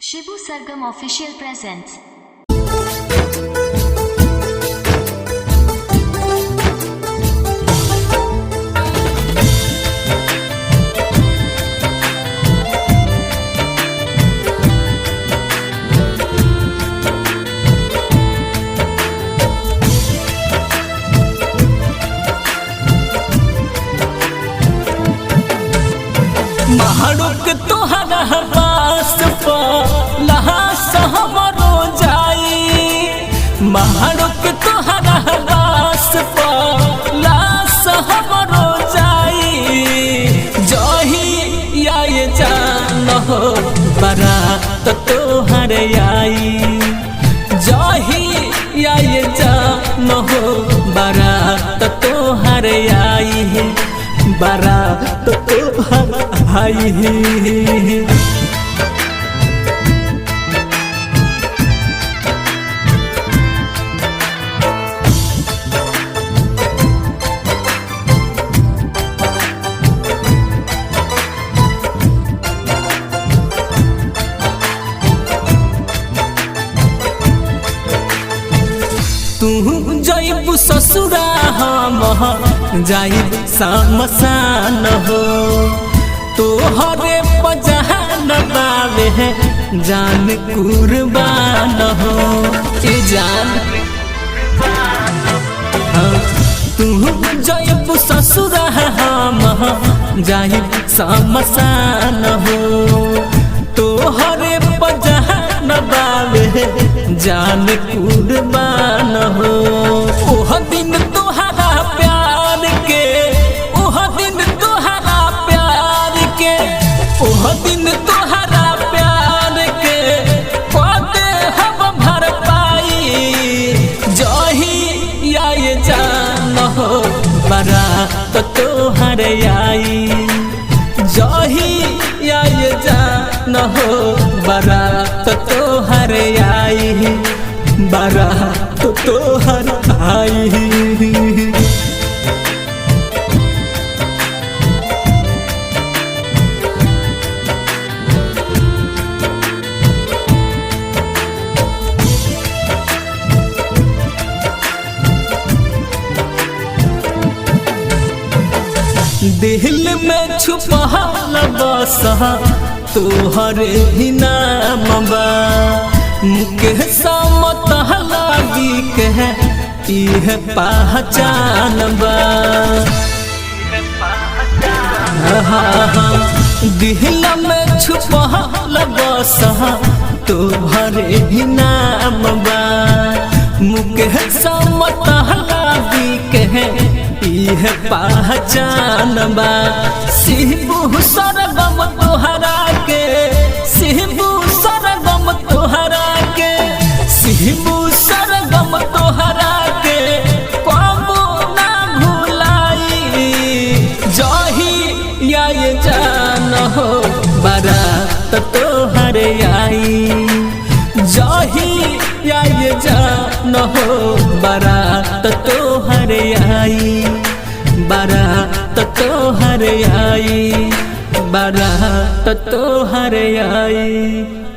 शिबू सरगम official presents. महारुक तोहरा पास लहास हमरो जाई। महारुक तोहरा पास लास हमरो जाई। जही आए जान हो बारात तोहर आई। जही आए जान हो बारात तोहर आई। बारात तोहर आई। तू जइबू ससुरा हम जाइब समसान हो। तोहरे पजहान बावे है जान कुर्बान हो। ए जान तू जइबू ससुरा हम जाइब समसान हो। तोहरे पजहान बावे जान कुर्बान हो। ओह दिन तोहरा प्यार के, ओह दिन तोहरा प्यार के, ओह दिन तोहरा प्यार के पाते हम भर पाई। जही आए जान हो बारात तोहर आई। जही आए जान हो बारात तोहर आई। बारात तोहर आई। दिल में छुपल बस तोहरे ही नाम बा। मुकेह समत लागी के इह पहचान बा। दिल में छुपल बस तोहरे ही नाम बा। मुकेह समत लागी के इह पहचान बा। शिबू सरगम तोहरा के, शिबू सरगम तोहरा के, शिबू सरगम तोहरा के कबो ना भुलाई। जही आए जान हो बारात तोहर आई। जही आए जान हो बारात तोहर आई। बारात तोहर आई। बारात तोहर आई।